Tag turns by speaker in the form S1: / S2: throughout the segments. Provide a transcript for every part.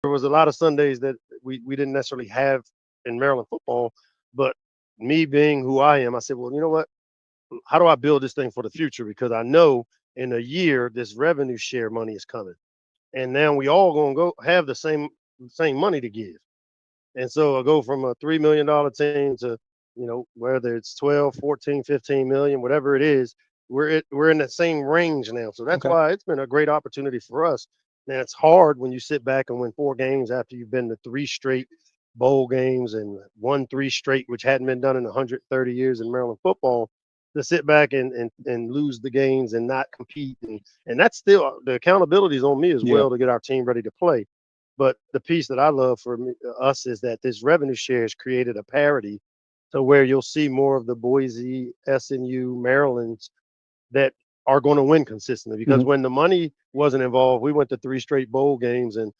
S1: was a lot of Sundays that we didn't necessarily have in Maryland football, but me being who I am, I said, well, you know what? How do I build this thing for the future? Because I know in a year this revenue share money is coming, and now we all gonna go have the same money to give. And so I go from a $3 million team to, whether it's 12, 14, 15 million, whatever it is, we're in the same range now. So that's
S2: Okay.
S1: why it's been a great opportunity for us. Now it's hard when you sit back and win 4 games after you've been to 3 straight bowl games and won 3 straight, which hadn't been done in 130 years in Maryland football. To sit back and lose the games and not compete, and that's still the accountability is on me as
S2: Yeah.
S1: well to get our team ready to play. But the piece that I love for us is that this revenue share has created a parity to where you'll see more of the Boise, SMU, Maryland's that are going to win consistently. Because
S2: Mhm.
S1: when the money wasn't involved, we went to 3 straight bowl games and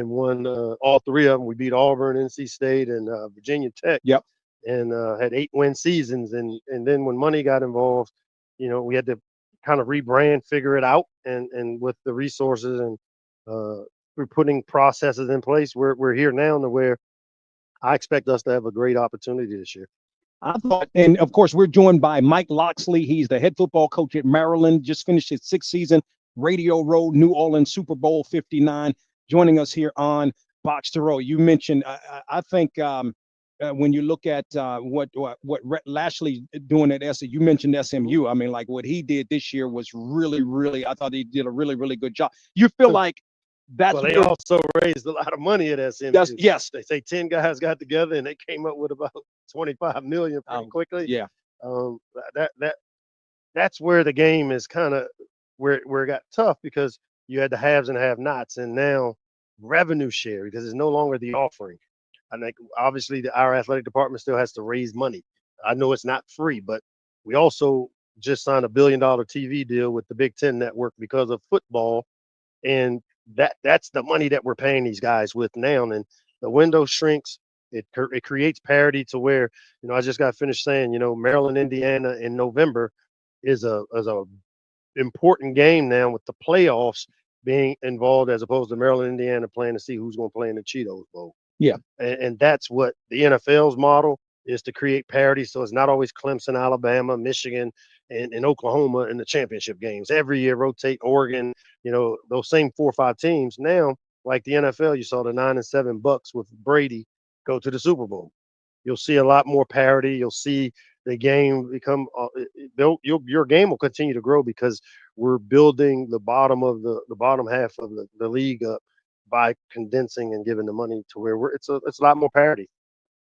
S1: won all 3 of them. We beat Auburn, NC State, and Virginia Tech,
S2: Yep.
S1: and had 8-win seasons. And then when money got involved, we had to kind of rebrand, figure it out, and with the resources and we're putting processes in place. We're here now to where I expect us to have a great opportunity this year.
S2: I thought, and of course, we're joined by Mike Locksley. He's the head football coach at Maryland, just finished his 6th season, Radio Road, New Orleans, Super Bowl 59, joining us here on BOXTOROW. You mentioned, I think when you look at what Rhett Lashley doing at SMU, you mentioned SMU. I mean, like what he did this year was really, really, I thought he did a really, really good job. You feel like that's
S1: Well, they
S2: where,
S1: also raised a lot of money at SMU.
S2: that's, yes.
S1: They say 10 guys got together and they came up with about 25 million pretty quickly.
S2: Yeah.
S1: Um, that that that's where the game is kind of where it got tough because you had the haves and have-nots, and now revenue share because it's no longer the offering. I think obviously our athletic department still has to raise money. I know it's not free, but we also just signed a $1 billion TV deal with the Big Ten network because of football, and that's the money that we're paying these guys with now. And the window shrinks. It creates parity to where I just got finished saying Maryland, Indiana in November is a important game now with the playoffs being involved as opposed to Maryland, Indiana playing to see who's going to play in the Cheetos Bowl.
S2: Yeah.
S1: And that's what the NFL's model is, to create parity. So it's not always Clemson, Alabama, Michigan, and Oklahoma in the championship games. Every year rotate Oregon, those same 4 or 5 teams. Now, like the NFL, you saw the 9-7 Bucks with Brady go to the Super Bowl. You'll see a lot more parity. You'll see the game become your game will continue to grow because we're building the bottom of the bottom half of the league up by condensing and giving the money to where it's a lot more parity.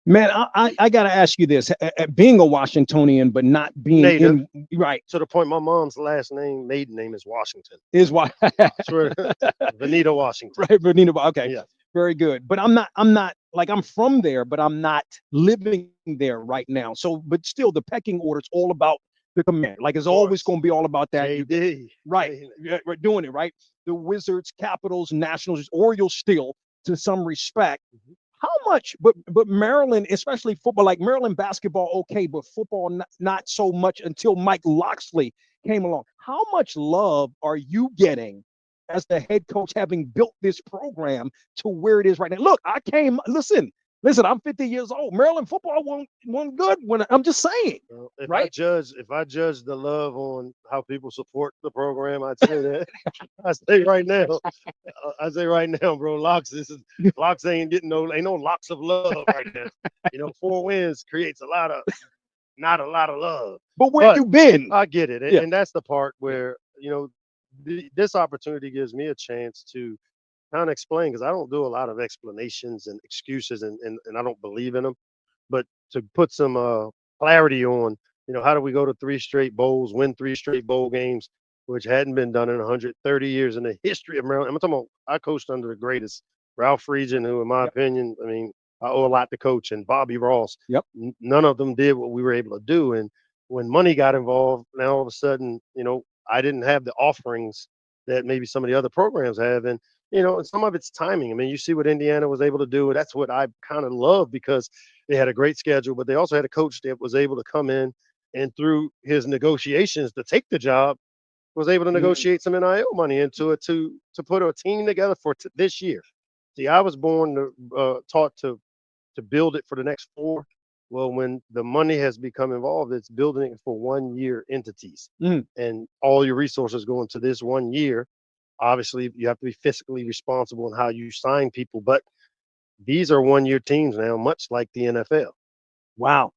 S2: Man, I got to ask you this: being a Washingtonian, but not being
S1: Native,
S2: right
S1: to the point my mom's last name, maiden name is Washington.
S2: is why.
S1: Sure, Vanita Washington.
S2: Right, Bernina. Okay,
S1: Yeah.
S2: very good. But I'm not like I'm from there, but I'm not living there right now. So, but still, the pecking order is all about the command. Like it's always going to be all about that.
S1: JD.
S2: Right, we're doing it right. The Wizards, Capitals, Nationals, Orioles, still to some respect.
S1: Mhm.
S2: How much, but Maryland, especially football, like Maryland basketball, okay, but football not so much until Mike Locksley came along. How much love are you getting as the head coach, having built this program to where it is right now? Look, listen, I'm 50 years old. Maryland football wasn't good when I'm just saying.
S1: Well, if
S2: right?
S1: I judge the love on how people support the program, I'd say that I say right now, bro, Locks ain't getting ain't no locks of love right now. 4 wins creates not a lot of love.
S2: But where you been?
S1: I get it,
S2: Yeah.
S1: and that's the part where this opportunity gives me a chance to kind of explain, because I don't do a lot of explanations and excuses, and I don't believe in them. But to put some clarity on, how do we go to 3 straight bowls, win 3 straight bowl games, which hadn't been done in 130 years in the history of Maryland. I'm talking about I coached under the greatest, Ralph Regan, who, in my opinion, I mean, I owe a lot to coach, and Bobby Ross.
S2: Yep.
S1: None of them did what we were able to do. And when money got involved, now all of a sudden, I didn't have the offerings that maybe some of the other programs have. And and some of it's timing. I mean, you see what Indiana was able to do. That's what I kind of love, because they had a great schedule, but they also had a coach that was able to come in and, through his negotiations to take the job, was able to negotiate some NIL money into it to put a team together for this year. See, I was born to taught to build it for the next 4. Well, when the money has become involved, it's building it for 1 year entities,
S2: Mm.
S1: and all your resources go into this 1 year. Obviously, you have to be fiscally responsible in how you sign people, but these are 1 year teams now, much like the NFL.
S2: Wow.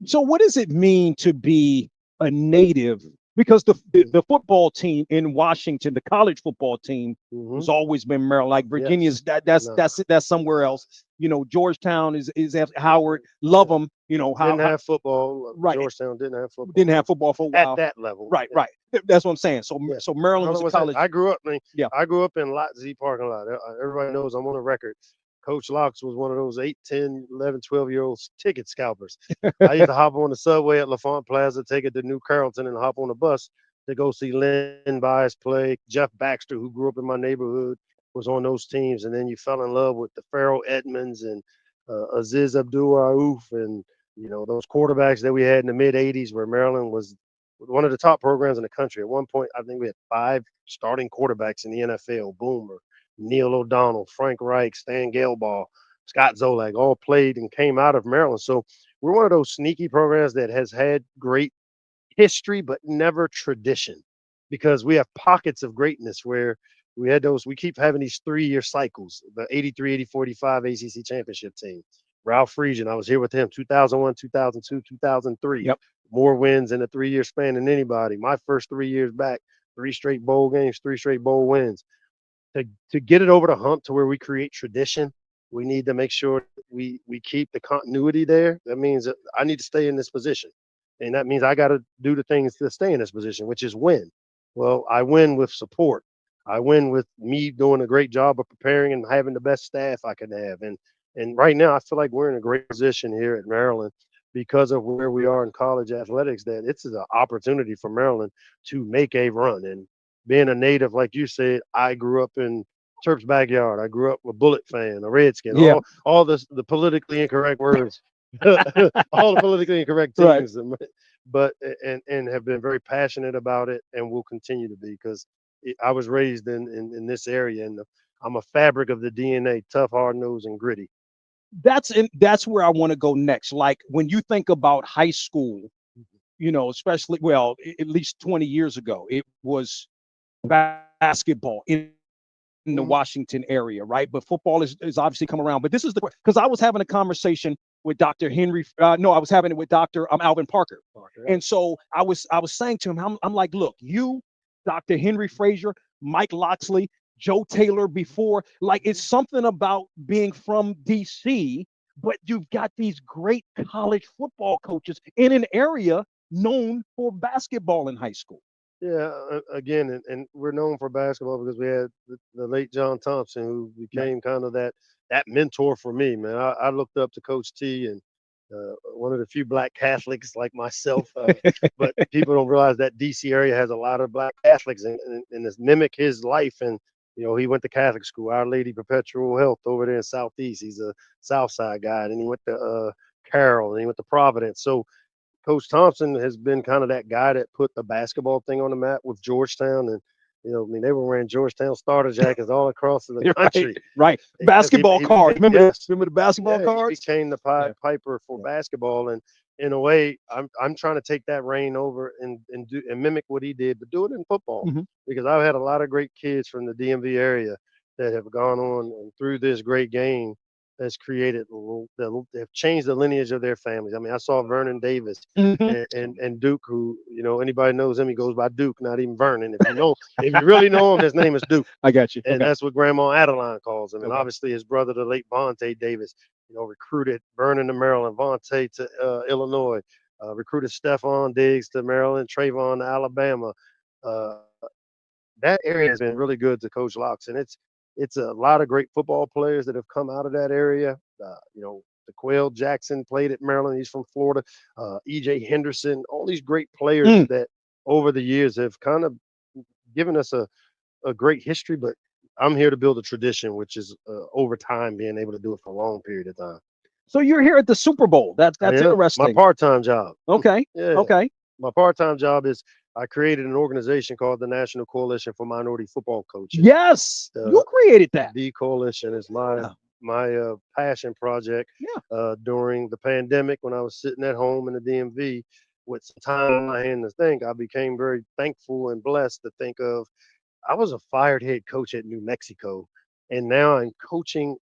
S2: So what does it mean to be a native? Because the football team in Washington, the college football team,
S1: Hmm.
S2: has always been Maryland. Like
S1: Yes.
S2: Virginia's that's
S1: No.
S2: that's somewhere else. You know, Georgetown is at Howard. Love them. You know
S1: Didn't
S2: how
S1: have football.
S2: right
S1: Georgetown didn't have football
S2: didn't have football for a
S1: at
S2: while.
S1: that level.
S2: Right,
S1: Yeah.
S2: right. That's what I'm saying. So
S1: Yeah.
S2: so Maryland
S1: Hold
S2: was
S1: on
S2: a
S1: one second.
S2: college.
S1: I grew up. I mean,
S2: Yeah.
S1: I grew up in Lot Z parking lot. Everybody knows I'm on the record. Coach Locks was one of those 8, 10, 11, 12-year-old ticket scalpers. I used to hop on the subway at LaFont Plaza, take it to New Carrollton, and hop on the bus to go see Len Bias play. Jeff Baxter, who grew up in my neighborhood, was on those teams. And then you fell in love with the Farrell Edmonds and Aziz Abdul Rauf, and those quarterbacks that we had in the mid '80s, where Maryland was one of the top programs in the country. At one point, I think we had 5 starting quarterbacks in the NFL: Boomer, Neil O'Donnell, Frank Reich, Stan Gelbaugh, Scott Zolak, all played and came out of Maryland. So we're one of those sneaky programs that has had great history, but never tradition, because we have pockets of greatness where we keep having these 3-year cycles. The 83, 84, 85 ACC championship team. Ralph Friesian, I was here with him, 2001, 2002, 2003.
S2: Yep.
S1: More wins in a 3-year span than anybody. My first 3 years back, 3 straight bowl games, 3 straight bowl wins. To get it over the hump to where we create tradition, we need to make sure we keep the continuity there. That means that I need to stay in this position, and that means I got to do the things to stay in this position, which is win. Well, I win with support. I win with me doing a great job of preparing and having the best staff I can have. And right now, I feel like we're in a great position here at Maryland because of where we are in college athletics. That it's an opportunity for Maryland to make a run. And being a native, like you said, I grew up in Terp's backyard. I grew up a Bullet fan, a Redskin,
S2: Yeah.
S1: all the politically incorrect words, all the politically incorrect
S2: Right.
S1: teams, but and have been very passionate about it and will continue to be, because I was raised in this area, and I'm a fabric of the DNA, tough, hard nosed, and gritty.
S2: That's where I want to go next. Like when you think about high school, especially at least 20 years ago, it was basketball in the
S1: Mhm.
S2: Washington area, right? But football is obviously come around. But this is because I was having a conversation with Dr. Henry. No, I was having it with Dr. Alvin Parker.
S1: Okay.
S2: And so I was saying to him, I'm like, look, you, Dr. Henry Frazier, Mike Locksley, Joe Taylor before, like it's something about being from DC, but you've got these great college football coaches in an area known for basketball in high school.
S1: Yeah, again, and we're known for basketball because we had the late John Thompson, who
S2: Right.
S1: became kind of that mentor for me, man. I looked up to Coach T, and one of the few black Catholics like myself. But people don't realize that DC area has a lot of black Catholics, and it's mimic his life. And he went to Catholic school, Our Lady Perpetual Health over there in Southeast. He's a South Side guy, and he went to Carroll, and he went to Providence. So Coach Thompson has been kind of that guy that put the basketball thing on the map with Georgetown. And I mean, they were wearing Georgetown starter jackets all across the country.
S2: Right.
S1: Because
S2: Basketball cards. Remember,
S1: yes,
S2: remember the basketball
S1: yeah, he
S2: cards?
S1: became the
S2: Yeah.
S1: Piper for
S2: Yeah.
S1: basketball. And in a way, I'm trying to take that reign over and do and mimic what he did, but do it in football,
S2: Mhm.
S1: because I've had a lot of great kids from the DMV area that have gone on and through this great game has created that have changed the lineage of their families. I mean, I saw Vernon Davis
S2: Mhm.
S1: and Duke, who anybody knows him, he goes by Duke, not even Vernon. If you really know him, his name is Duke.
S2: I got you.
S1: And
S2: Okay.
S1: that's what Grandma Adeline calls him. And
S2: Okay.
S1: obviously his brother, the late Vontae Davis, recruited Vernon to Maryland, Vontae to Illinois, recruited Stephon Diggs to Maryland, Trayvon to Alabama. Uh, that area has been really good to Coach Locks, and it's a lot of great football players that have come out of that area. DeQuail Jackson played at Maryland. He's from Florida. EJ Henderson, all these great players
S2: Mm.
S1: that over the years have kind of given us a great history, but I'm here to build a tradition, which is over time being able to do it for a long period of time.
S2: So you're here at the Super Bowl. That's
S1: I am my
S2: interesting.
S1: part-time job.
S2: Okay.
S1: Yeah,
S2: Okay.
S1: my part-time job is I created an organization called the National Coalition for Minority Football Coaches.
S2: Yes,
S1: The
S2: you created that.
S1: The coalition is
S2: Yeah.
S1: my passion project.
S2: Yeah.
S1: During the pandemic, when I was sitting at home in the DMV with some time on my hand to think, I became very thankful and blessed to think of I was a fired head coach at New Mexico, and now I'm coaching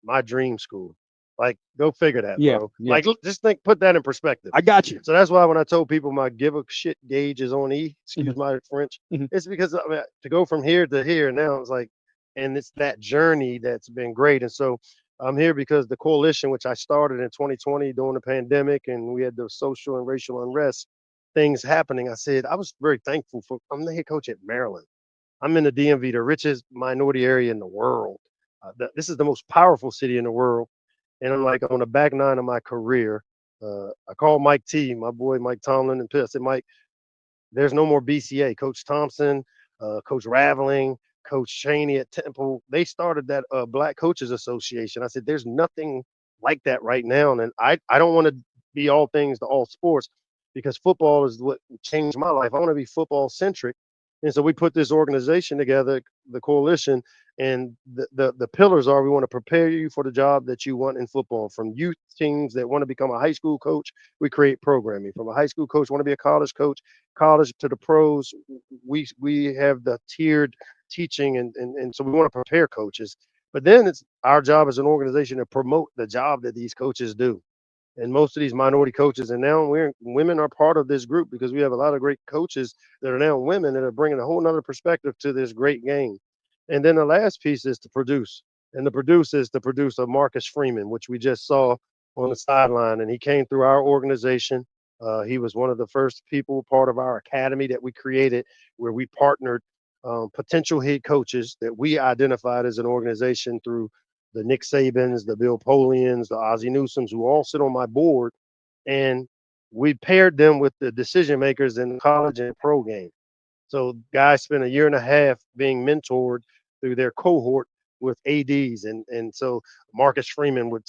S1: my dream school. Like, go figure that,
S2: Yeah.
S1: bro.
S2: Yeah.
S1: Like, just think, put that in perspective.
S2: I got you.
S1: So that's why when I told people my give a shit gauge is on E, excuse
S2: Mhm.
S1: my French,
S2: Mhm.
S1: it's because I mean, to go from here to here now, it's like, and it's that journey that's been great. And so I'm here because the coalition, which I started in 2020 during the pandemic, and we had the social and racial unrest things happening. I said I was very thankful for. I'm the head coach at Maryland. I'm in the DMV, the richest minority area in the world. This is the most powerful city in the world. And I'm like on the back nine of my career. I called Mike T, my boy Mike Tomlin, and I said, Mike, there's no more BCA. Coach Thompson, Coach Raveling, Coach Cheney at Temple, they started that Black Coaches Association. I said, there's nothing like that right now. And I don't want to be all things to all sports because football is what changed my life. I want to be football centric. And so we put this organization together, the coalition, and the pillars are we want to prepare you for the job that you want in football. From youth teams that want to become a high school coach, we create programming. From a high school coach want to be a college coach, college to the pros, we have the tiered teaching, and so we want to prepare coaches. But then it's our job as an organization to promote the job that these coaches do. And most of these minority coaches, and now women are part of this group because we have a lot of great coaches that are now women that are bringing a whole nother perspective to this great game. And then the last piece is to produce, and the produce is to produce a Marcus Freeman, which we just saw on the sideline, and he came through our organization. He was one of the first people part of our academy that we created, where we partnered potential head coaches that we identified as an organization through the Nick Sabans, the Bill Polians, the Ozzie Newsomes, who all sit on my board, and we paired them with the decision makers in the college and pro game. So guys spent a year and a half being mentored through their cohort with ADs, and so Marcus Freeman would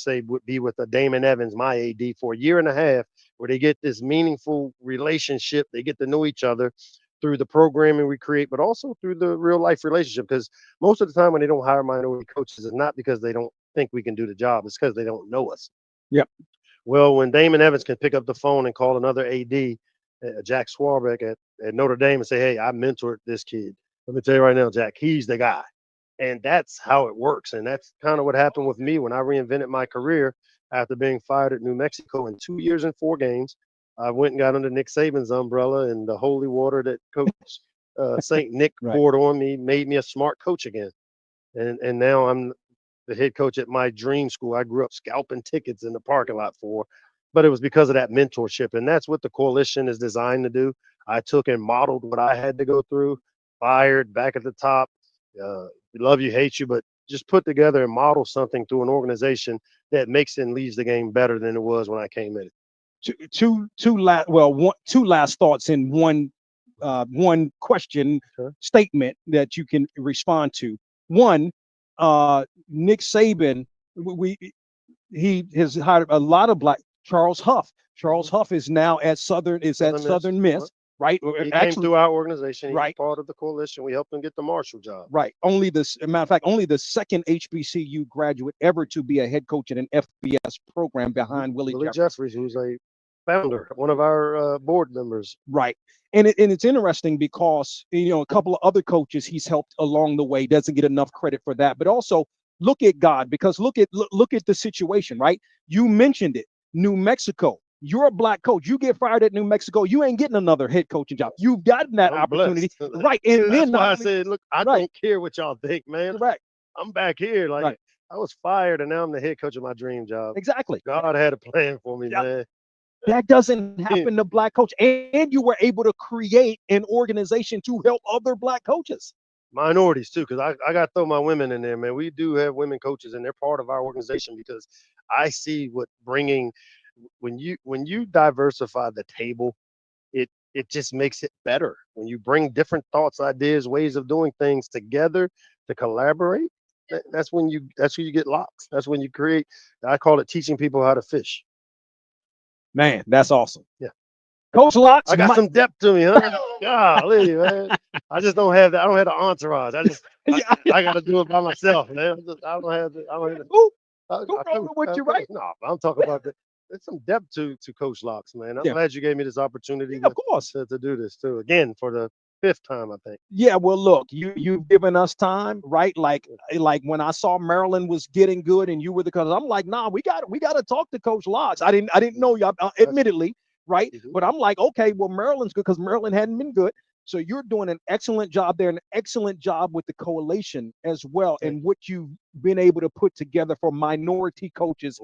S1: be with a Damon Evans, my AD, for a year and a half, where they get this meaningful relationship. They get to know each other through the programming we create, but also through the real life relationship. Because most of the time when they don't hire minority coaches, it's not because they don't think we can do the job; it's because they don't know us.
S2: Yep.
S1: Well, when Damon Evans can pick up the phone and call another AD, Jack Swarbeck at Notre Dame, and say, "Hey, I mentored this kid. Let me tell you right now, Jack, he's the guy." And that's how it works. And that's kind of what happened with me when I reinvented my career after being fired at New Mexico in 2 years and 4 games. I went and got under Nick Saban's umbrella, and the holy water that Coach St. Nick
S2: Right.
S1: poured on me made me a smart coach again. And now I'm the head coach at my dream school. I grew up scalping tickets in the parking lot for, but it was because of that mentorship. And that's what the coalition is designed to do. I took and modeled what I had to go through, fired back at the top. Love you, hate you, but just put together and model something through an organization that makes and leaves the game better than it was when I came in.
S2: Two last thoughts in one question
S1: Sure.
S2: statement that you can respond to. One, Nick Saban, he has hired a lot of black. Charles Huff. Charles Huff is now at Southern
S1: Southern
S2: Miss, right?
S1: He came through our organization. He's
S2: right.
S1: part of the coalition. We helped him get the Marshall job.
S2: Right. Only this, matter of fact, only the second HBCU graduate ever to be a head coach in an FBS program behind Willie
S1: Jeffries, who's a founder, one of our board members.
S2: Right. And it's interesting because, a couple of other coaches he's helped along the way, doesn't get enough credit for that. But also look at God, because look at the situation, right? You mentioned it. New Mexico. You're a black coach. You get fired at New Mexico, you ain't getting another head coaching job. You've gotten that opportunity. Right. And
S1: that's why I said, look, I don't care what y'all think, man.
S2: Right.
S1: I'm back here. Like, I was fired and now I'm the head coach of my dream job.
S2: Exactly.
S1: God had a plan for me, man.
S2: That doesn't happen to black coach. And you were able to create an organization to help other black coaches.
S1: Minorities too, because I got to throw my women in there, man. We do have women coaches, and they're part of our organization because I see what bringing when you diversify the table, it just makes it better. When you bring different thoughts, ideas, ways of doing things together to collaborate, that's when you get locks. That's when you create. I call it teaching people how to fish.
S2: Man, that's awesome.
S1: Yeah.
S2: Coach Locks.
S1: I got some depth to me, huh? Golly, man. I just don't have that. I don't have the entourage. I got to do it by myself, man. I don't have the. I don't have the.
S2: Who
S1: I
S2: rolling with you, right?
S1: No, I'm talking about the. There's some depth to Coach Locks, man. I'm
S2: Yeah.
S1: glad you gave me this opportunity
S2: Yeah, of course.
S1: to do this too. Again, for the 5th time, I think.
S2: Yeah, well, look, you've given us time, right? Like when I saw Maryland was getting good, and you were because I'm like, nah, we got to talk to Coach Locks. I didn't know you, admittedly, right? But I'm like, okay, well, Maryland's good because Maryland hadn't been good. So you're doing an excellent job there, an excellent job with the coalition as well, and what you've been able to put together for minority coaches